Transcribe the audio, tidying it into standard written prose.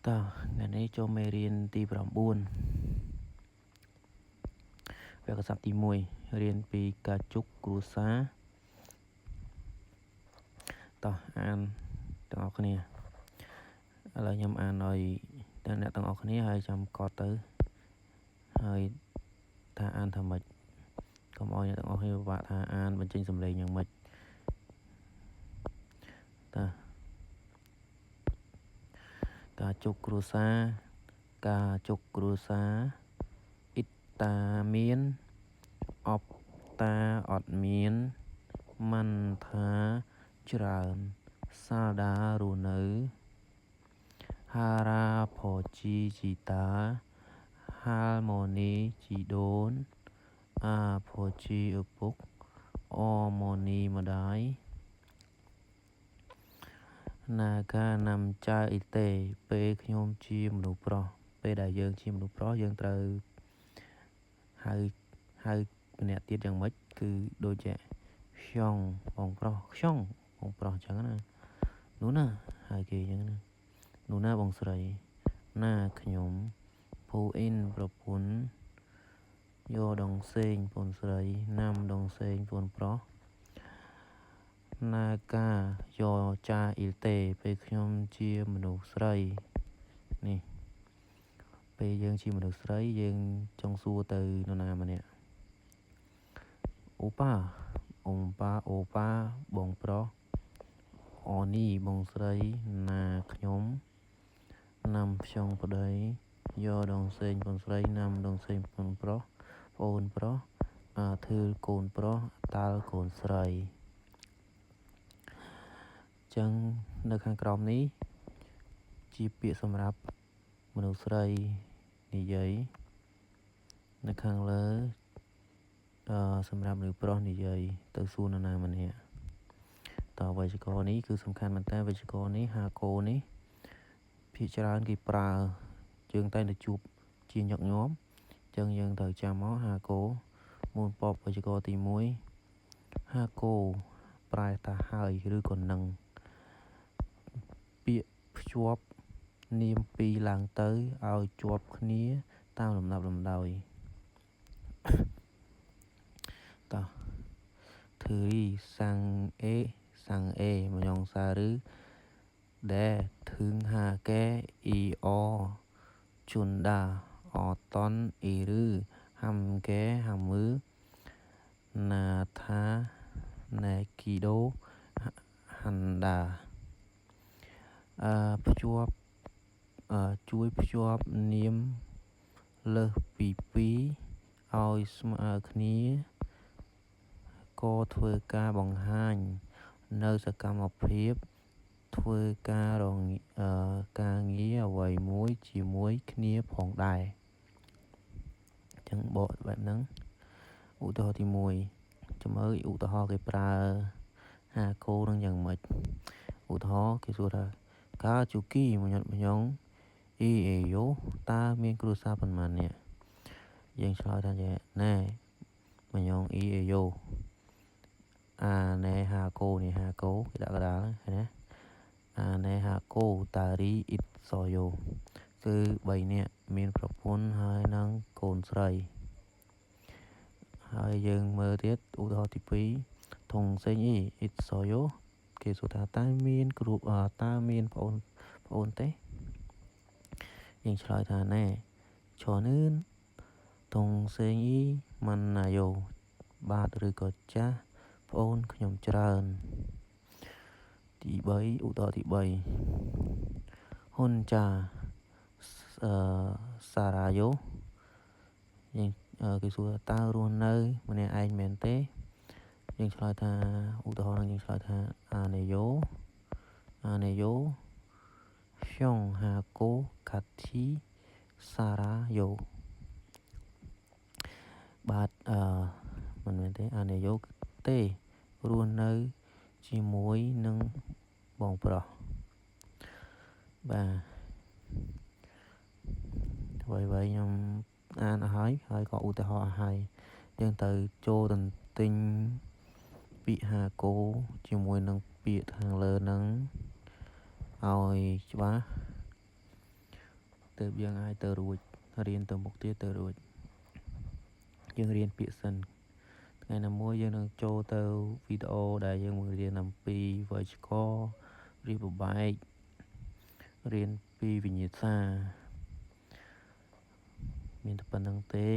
តថ្ងៃនេះចូលមេរៀនទី9វគ្គសព្ទទី1រៀនពីការជុកគ្រួសារតោះអានទាំងអស់គ្នាឥឡូវខ្ញុំអានឲ្យអ្នកទាំងអស់គ្នាហើយចាំកត់ទៅហើយថាអានថាម៉េចកុំឲ្យអ្នកទាំងអស់គ្នាពិបាកថាអានបញ្ចេញសំឡេងយ៉ាងម៉េចតើការជុកគ្រួសារការជុកគ្រួសារអ៊ីតាមានអបតាអត់មានម៉ាន់ថាច្រើនសាដារស់នៅហារ៉ាផជីជីតាហាល់ម៉ូនីជីដូនអាផជីឪពុកអម៉ូនីម្ដាយណាការណាំចៅអ៊ីតេពេលខ្ញុំជាមនុស្សប្រុសពេលដែលយើងជាមនុស្សប្រុសយើងត្រូវហៅម្នាក់ទៀតយ៉ាងម៉េចគឺដូចជាខ្យងបងប្រុសខ្យងបងប្រុសអញ្ចឹងណានោះណាហើយគេអញ្ចឹងណានោះណាបងស្រីណាខ្ញុំពូអ៊ីនប្រពន្ធយកដងសេងពូនស្រីណាំដងសេងពូនប្រុសណាកាយកចាអ៊ីលតេពេលខ្ញុំជាមនុស្សស្រីនេះពេលយើងជាមនុស្សស្រីយើងចង់សួរទៅនរណាម្នាក់អូប៉ាអូប៉ាបងប្រុសអូនីបងស្រីណាខ្ញុំណាំខ្យងប្តីយកដងសេងពូនស្រីណាំដងសេងពូនប្រុសប្អូនប្រុសធឺលកូនប្រុសតាល់កូនស្រីចឹងនៅខាងក្រោមនេះជាពាក្យសម្រាប់មនុស្សស្រីនិយាយនៅខាងលើសម្រាប់មនុស្សប្រុសនិយាយទៅសួរនរណាម្នាក់តើវេយ្យាករណ៍នេះគឺសំខាន់មែនតើវេយ្យាករណ៍នេះហាកូនេះភាគច្រើនគេប្រើយើងតែងតែជួបជាញឹកញាប់ចឹងយើងត្រូវចាំមកហាកូមុនពពវេយ្យាករណ៍ទី1ហាកូប្រែថាហើយឬក៏នឹងពាក្យភ្ជាប់នាមពីរឡើងទៅឲ្យជាប់គ្នាតាមលំដាប់លំដោយតោះធឺរីសាំងអេមយ៉ងសារឺដែលធឹងហាកែអ៊ីអជុនដាអតនអ៊ីរឺហាំកែហាំមឺណាថាណែគីដូហាន់ដាភ្ជាប់ជួយភ្ជាប់នាមលើសពី2ឲ្យស្មើគ្នាក៏ធ្វើការបង្ហាញនៅសកម្មភាពធ្វើការការងារអ្វីមួយជាមួយគ្នាផងដែរអញ្ចឹងបកបែបហ្នឹងឧទាហរណ៍ទី1ចាំមើលឧទាហរណ៍គេប្រើហាកូនឹងយ៉ាងម៉េចឧទាហរណ៍គេសួរថាការជូគីមញ៉ាត់មញងអ៊ីអេយ៉ូតើមានគ្រួសារប៉ុន្មាននាក់យើងឆ្លើយថាណែមញងអ៊ីអេយ៉ូណែហាកូនេះហាកូគេដាក់កដាលឃើញណាណែហាកូតារីអ៊ីតសយ៉ូគឺ3នាក់មានប្រពន្ធហើយនឹងកូនស្រីហើយយើងមើលទៀតឧទាហរណ៍ទី2ធុងសេងអ៊ីអ៊ីតសយ៉ូគេសួរថាតើមានប្អូនទេយើងឆ្លើយថាណែឈរនឿនធុងសេងអ៊ីម៉ាន់ណាយ៉ូបាទឬក៏ចាស់ប្អូនខ្ញុំច្រើនទី3ឧទាហរណ៍ទី3ហ៊ុនចាសារ៉ាយ៉ូយើងគេសួរតើរស់នៅម្នាក់ឯងមែនទេយើងឆ្លើយថាឧទាហរណ៍នឹងយើងឆ្លើយថាអាណេយ៉ូខ្យងហាកូកាធីសារ៉ាយ៉ូបាទមិនមែនទេអាណេយ៉ូទេរស់នៅជាមួយនឹងបងប្រុសបាទអ្វីខ្ញុំអានអស់ហើយក៏ឧទាហរណ៍អស់ហើយយើងទៅចូលទន្ទិញពាក្យហាកូជាមួយនឹងពាក្យខាងលើហ្នឹងឲ្យច្បាស់ ទើបយើងអាចទៅរួចរៀនទៅមុខទៀតទៅរួចយើងរៀនពាក្យសិនថ្ងៃណាមួយយើងនឹងចូលទៅវីដេអូដែលយើងបង្រៀនអំពី voice call រៀបបែករៀនពីវិញ្ញាសាមានតែប៉ុណ្្នឹងទេ